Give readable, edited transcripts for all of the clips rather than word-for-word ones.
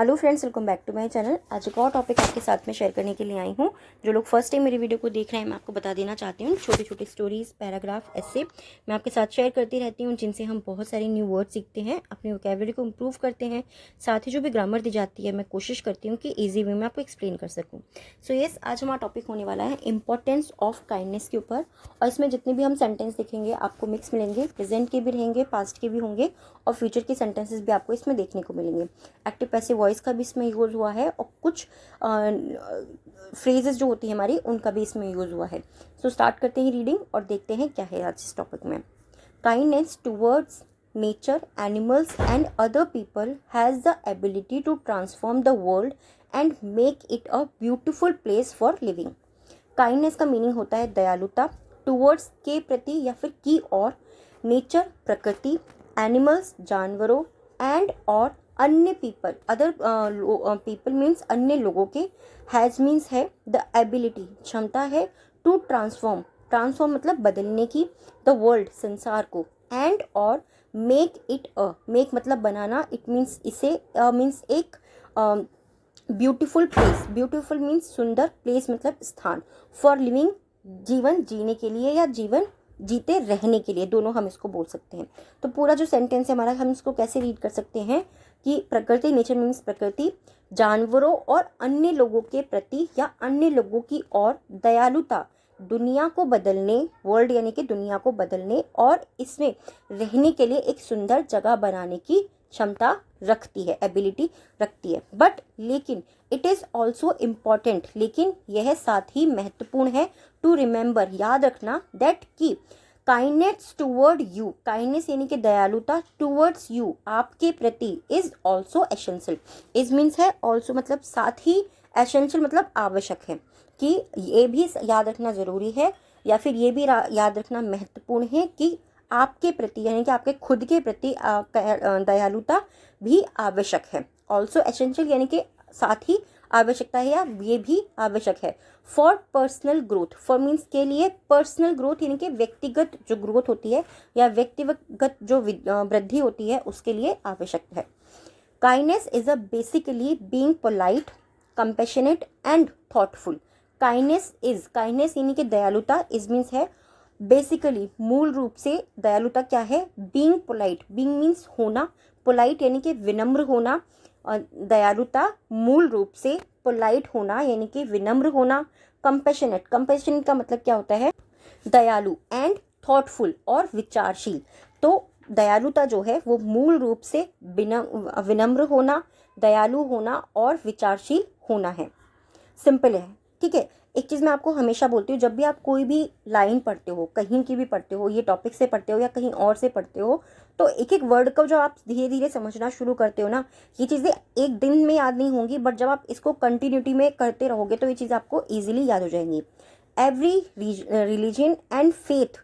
Hello friends, welcome back to my channel. आज एक और टॉपिक आपके साथ में शेयर करने के लिए आई हूँ। जो लोग फर्स्ट टाइम मेरी वीडियो को देख रहे हैं, मैं आपको बता देना चाहती हूँ, छोटी छोटी स्टोरीज, पैराग्राफ, ऐसे मैं आपके साथ शेयर करती रहती हूँ, जिनसे हम बहुत सारे न्यू वर्ड सीखते हैं, अपनी वोकैबुलरी को इम्प्रूव करते हैं। साथ ही जो भी ग्रामर दी जाती है, मैं कोशिश करती हूँ कि ईजी वे में आपको एक्सप्लेन कर सकूँ। सो यस, आज हमारा टॉपिक होने वाला है इंपॉर्टेंस ऑफ काइंडनेस के ऊपर। और इसमें जितने भी हम सेंटेंस देखेंगे आपको मिक्स मिलेंगे, प्रेजेंट के भी रहेंगे, पास्ट के भी होंगे और फ्यूचर के सेंटेंसेस भी आपको इसमें देखने को मिलेंगे। एक्टिव पैसिव वॉइस का भी इसमें यूज हुआ है और कुछ फ्रेजेस जो होती है हमारी, उनका भी इसमें यूज हुआ है। सो स्टार्ट करते हैं रीडिंग और देखते हैं क्या है आज इस टॉपिक में। Kindness towards nature, animals and other people has the ability to transform the world and make it a beautiful place for living. Kindness का मीनिंग होता है दयालुता, टुवर्ड्स के प्रति या फिर की और, नेचर प्रकृति, एनिमल्स जानवरों, एंड और अन्य पीपल, अदर पीपल मीन्स अन्य लोगों के, हैज़ मीन्स है द एबिलिटी क्षमता है, टू ट्रांसफॉर्म, ट्रांसफॉर्म मतलब बदलने की, द वर्ल्ड संसार को, एंड और मेक इट अ, मेक मतलब बनाना, इट मीन्स इसे, मीन्स एक ब्यूटीफुल प्लेस, ब्यूटीफुल मीन्स सुंदर, प्लेस मतलब स्थान, फॉर लिविंग जीवन जीने के लिए या जीवन जीते रहने के लिए, दोनों हम इसको बोल सकते हैं। तो पूरा जो सेंटेंस है हमारा, हम इसको कैसे रीड कर सकते हैं कि प्रकृति, नेचर मीन्स प्रकृति, जानवरों और अन्य लोगों के प्रति या अन्य लोगों की ओर दयालुता, दुनिया को बदलने, वर्ल्ड यानी कि दुनिया को बदलने और इसमें रहने के लिए एक सुंदर जगह बनाने की क्षमता रखती है, एबिलिटी रखती है। बट लेकिन इट इज़ ऑल्सो इम्पॉर्टेंट, लेकिन यह साथ ही महत्वपूर्ण है, टू रिमेंबर याद रखना, दैट की काइंडनेस टूवर्ड यू, काइंडनेस यानी कि दयालुता, टूवर्ड्स यू आपके प्रति, is also essential. Is means है ऑल्सो मतलब साथ ही, एसेंशियल मतलब आवश्यक है, कि ये भी याद रखना जरूरी है या फिर ये भी याद रखना महत्वपूर्ण है कि आपके प्रति यानी कि आपके खुद के प्रति दयालुता भी आवश्यक है। ऑल्सो एसेंशियल यानी कि साथ ही आवश्यकता है या ये भी आवश्यक है। For personal growth, for means के लिए, पर्सनल ग्रोथ यानी कि व्यक्तिगत जो ग्रोथ होती है या व्यक्तिगत जो वृद्धि होती है उसके लिए आवश्यक है। Kindness is a basically being polite, compassionate and thoughtful. Kindness is, kindness यानी कि दयालुता, इज मीन्स है बेसिकली मूल रूप से, दयालुता क्या है, बीइंग पोलाइट, बीइंग मीन्स होना, पोलाइट यानी कि विनम्र होना, और दयालुता मूल रूप से पोलाइट होना यानी कि विनम्र होना, कंपैशनेट, कंपैशनेट का मतलब क्या होता है, दयालु, एंड थॉटफुल और विचारशील। तो दयालुता जो है वो मूल रूप से विनम्र होना, दयालु होना और विचारशील होना है। सिंपल है, ठीक है। एक चीज़ मैं आपको हमेशा बोलती हूँ, जब भी आप कोई भी लाइन पढ़ते हो, कहीं की भी पढ़ते हो, ये टॉपिक से पढ़ते हो या कहीं और से पढ़ते हो, तो एक एक वर्ड को जो आप धीरे धीरे समझना शुरू करते हो ना, ये चीज़ें एक दिन में याद नहीं होंगी, बट जब आप इसको कंटिन्यूटी में करते रहोगे तो ये चीज़ आपको ईजिली याद हो जाएंगी। Every religion and faith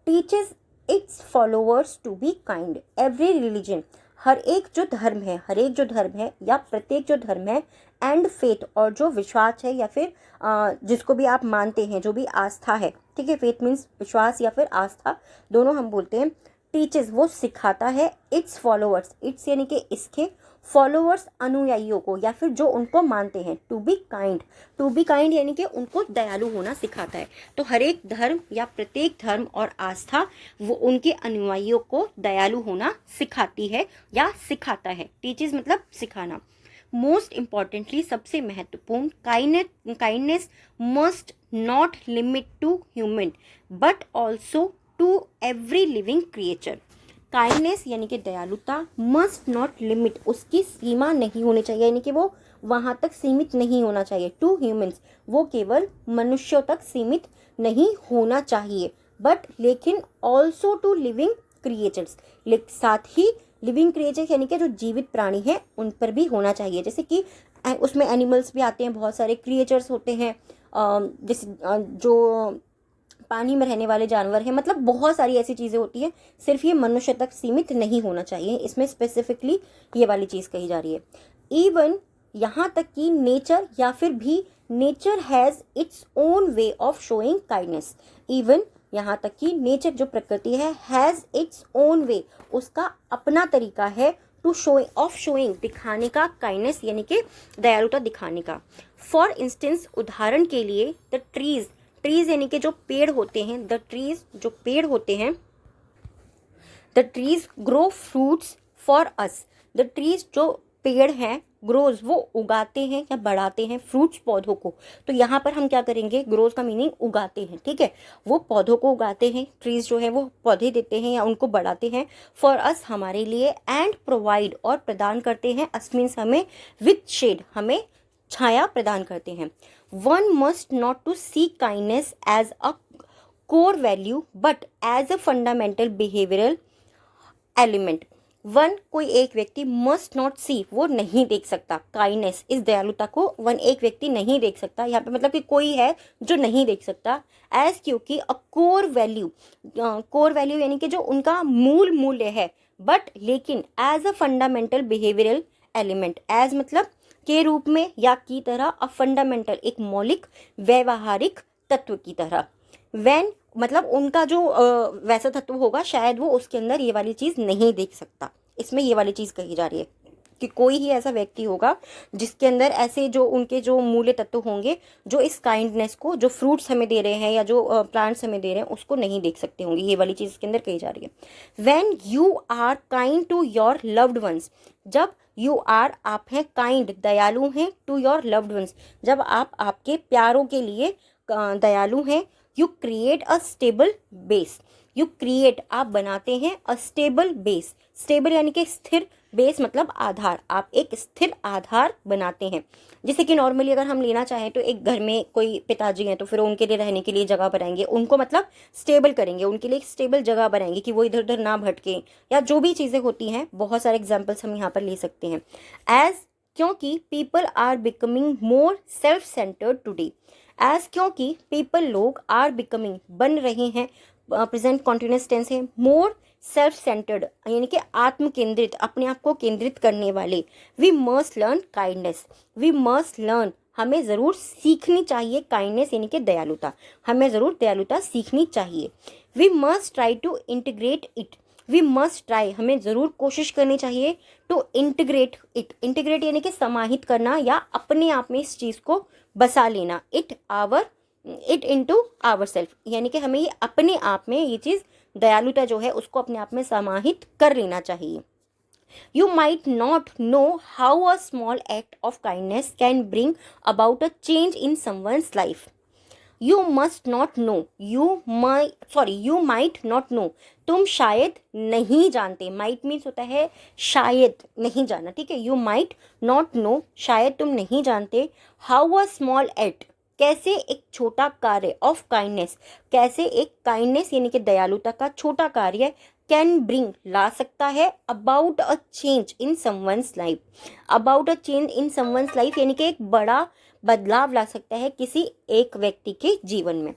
teaches its followers to be kind. Every religion, हर एक जो धर्म है, हर एक जो धर्म है या प्रत्येक जो धर्म है, एंड फेथ और जो विश्वास है या फिर जिसको भी आप मानते हैं, जो भी आस्था है, ठीक है, फेथ मीन्स विश्वास या फिर आस्था, दोनों हम बोलते हैं। टीचेस वो सिखाता है, इट्स फॉलोअर्स, इट्स यानी कि इसके, फॉलोअर्स अनुयायियों को या फिर जो उनको मानते हैं, to be kind, to be kind यानी कि उनको दयालु होना सिखाता है। तो हर एक धर्म या प्रत्येक धर्म और आस्था वो उनके अनुयायियों को दयालु होना सिखाती है या सिखाता है। टीचेस मतलब सिखाना। मोस्ट इम्पॉर्टेंटली, सबसे महत्वपूर्ण, kindness must not limit to human but also to every living creature. Kindness यानी कि दयालुता, मस्ट नॉट लिमिट, उसकी सीमा नहीं होनी चाहिए, यानी कि वो वहाँ तक सीमित नहीं होना चाहिए, टू ह्यूमंस, वो केवल मनुष्यों तक सीमित नहीं होना चाहिए, बट लेकिन ऑल्सो टू लिविंग क्रिएचर्स, साथ ही लिविंग क्रिएचर्स यानी कि जो जीवित प्राणी हैं उन पर भी होना चाहिए। जैसे कि उसमें एनिमल्स भी आते हैं, बहुत सारे क्रिएचर्स होते हैं, जैसे जो पानी में रहने वाले जानवर हैं, मतलब बहुत सारी ऐसी चीज़ें होती हैं, सिर्फ ये मनुष्य तक सीमित नहीं होना चाहिए, इसमें स्पेसिफिकली ये वाली चीज़ कही जा रही है। इवन यहाँ तक कि नेचर या फिर भी, nature has its own way of showing kindness. Even यहाँ तक कि नेचर जो प्रकृति है, हैज़ इट्स ओन वे, उसका अपना तरीका है, टू शोइंग दिखाने का, काइंडनेस यानी कि दयालुता दिखाने का। फॉर इंस्टेंस उदाहरण के लिए द ट्रीज यानी कि जो पेड़ होते हैं, द ट्रीज जो पेड़ होते हैं, the trees grow fruits for us, the trees जो पेड़ हैं ग्रोज वो उगाते हैं या बढ़ाते हैं फ्रूट्स पौधों को। तो यहाँ पर हम क्या करेंगे, ग्रोज का मीनिंग उगाते हैं, ठीक है, वो पौधों को उगाते हैं, ट्रीज जो है वो पौधे देते हैं या उनको बढ़ाते हैं, फॉर अस हमारे लिए, एंड प्रोवाइड और प्रदान करते हैं, अस मीन्स हमें, विथ शेड हमें छाया प्रदान करते हैं। One must not to see kindness as a core value but as a fundamental behavioural element. One कोई एक व्यक्ति, मस्ट नॉट सी वो नहीं देख सकता, काइंडनेस इस दयालुता को वन एक व्यक्ति नहीं देख सकता, यहाँ पे मतलब कि कोई है जो नहीं देख सकता, एज क्योंकि अ कोर वैल्यू यानी कि जो उनका मूल मूल्य है, बट लेकिन as a fundamental behavioural element, as मतलब के रूप में या की तरह, अ फंडामेंटल एक मौलिक व्यवहारिक तत्व की तरह, व्हेन मतलब उनका जो वैसा तत्व होगा शायद वो उसके अंदर ये वाली चीज़ नहीं देख सकता। इसमें ये वाली चीज़ कही जा रही है कि कोई ही ऐसा व्यक्ति होगा जिसके अंदर ऐसे जो उनके जो मूल्य तत्व होंगे जो इस काइंडनेस को, जो फ्रूट्स हमें दे रहे हैं या जो प्लांट्स हमें दे रहे हैं उसको नहीं देख सकते होंगे। ये वाली चीज़ इसके अंदर कही जा रही है। When you are kind to your loved ones, जब यू आर आप हैं, काइंड दयालु हैं, टू योर लव्ड वंस जब आप आपके प्यारों के लिए दयालु हैं, you create a stable base, you create आप बनाते हैं, अ स्टेबल बेस, स्टेबल यानी कि स्थिर, बेस मतलब आधार, आप एक स्थिर आधार बनाते हैं। जैसे कि नॉर्मली अगर हम लेना चाहें तो एक घर में कोई पिताजी हैं तो फिर उनके लिए रहने के लिए जगह बनाएंगे, उनको मतलब स्टेबल करेंगे, उनके लिए एक स्टेबल जगह बनाएंगे कि वो इधर उधर ना भटके, या जो भी चीज़ें होती हैं, बहुत सारे एग्जाम्पल्स हम यहाँ पर ले सकते हैं। एज क्योंकि people are becoming more self centred today, as क्योंकि पीपल लोग आर बिकमिंग बन रहे हैं, प्रेजेंट कॉन्टिन्यूस टेंस है, मोर सेल्फ सेंटर्ड यानी कि आत्म केंद्रित, अपने आप को केंद्रित करने वाले। We must learn kindness, we must learn हमें ज़रूर सीखनी चाहिए, काइंडनेस यानी कि दयालुता, हमें ज़रूर दयालुता सीखनी चाहिए। We must try to integrate it, we must try हमें ज़रूर कोशिश करनी चाहिए, टू इंटीग्रेट इट, इंटीग्रेट यानी कि समाहित करना या अपने आप में इस चीज़ को बसा लेना, इट इनटू आवर सेल्फ यानी कि हमें ये अपने आप में ये चीज़ दयालुता जो है उसको अपने आप में समाहित कर लेना चाहिए। You might not know how a small act of kindness can bring about a change in someone's life. You might not know, तुम शायद नहीं जानते, might means होता है शायद नहीं जानना, ठीक है। You might not know शायद तुम नहीं जानते, how a small act कैसे एक छोटा कार्य, ऑफ काइंडनेस कैसे एक काइंडनेस यानी कि दयालुता का छोटा कार्य कैन ब्रिंग ला सकता है, about a change in someone's life, about a change in someone's life यानी कि एक बड़ा बदलाव ला सकता है किसी एक व्यक्ति के जीवन में।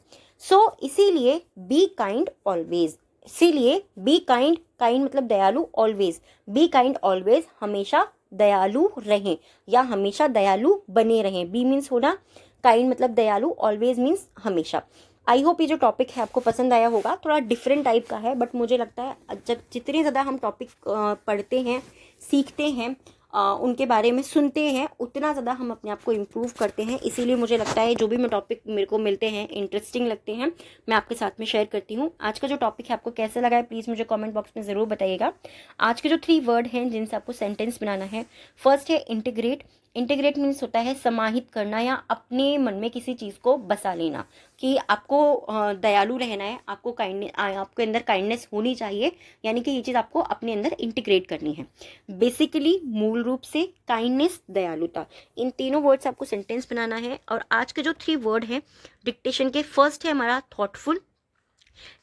इसीलिए बी काइंड ऑलवेज, इसीलिए बी काइंड, काइंड मतलब दयालु, ऑलवेज बी काइंड ऑलवेज हमेशा दयालु रहें या हमेशा दयालु बने रहें। बी मीन्स होना, काइंड मतलब दयालु, ऑलवेज मीन्स हमेशा। आई होप ये जो टॉपिक है आपको पसंद आया होगा, थोड़ा डिफरेंट टाइप का है बट मुझे लगता है जब जितने ज़्यादा हम टॉपिक पढ़ते हैं, सीखते हैं, उनके बारे में सुनते हैं, उतना ज़्यादा हम अपने आप को इम्प्रूव करते हैं। इसीलिए मुझे लगता है जो भी मैं टॉपिक मेरे को मिलते हैं, इंटरेस्टिंग लगते हैं, मैं आपके साथ में शेयर करती हूँ। आज का जो टॉपिक है आपको कैसा लगा है प्लीज़ मुझे कमेंट बॉक्स में ज़रूर बताइएगा। आज के जो 3 वर्ड हैं जिनसे आपको सेंटेंस बनाना है, फर्स्ट है इंटीग्रेट। इंटीग्रेट मीन्स होता है समाहित करना या अपने मन में किसी चीज़ को बसा लेना, कि आपको दयालु रहना है, आपको आपके अंदर काइंडनेस होनी चाहिए, यानी कि ये चीज़ आपको अपने अंदर इंटीग्रेट करनी है। बेसिकली मूल रूप से काइंडनेस, दयालुता, इन तीनों वर्ड से आपको सेंटेंस बनाना है। और आज के जो 3 वर्ड हैं डिक्टेशन के, फर्स्ट है हमारा थॉटफुल,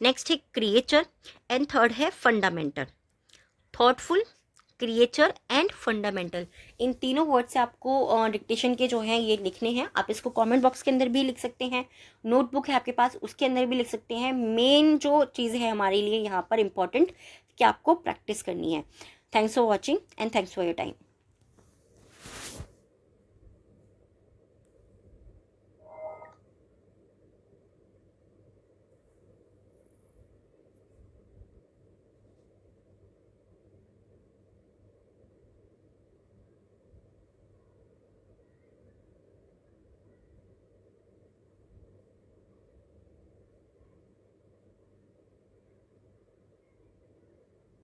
नेक्स्ट है क्रिएचर एंड थर्ड है fundamental. Thoughtful, creature and fundamental, इन तीनों वर्ड से आपको डिक्टेशन के जो हैं ये लिखने हैं। आप इसको कमेंट बॉक्स के अंदर भी लिख सकते हैं, नोटबुक है आपके पास उसके अंदर भी लिख सकते हैं। मेन जो चीज़ है हमारे लिए यहाँ पर इम्पॉर्टेंट कि आपको प्रैक्टिस करनी है। Thanks for watching and thanks for your time.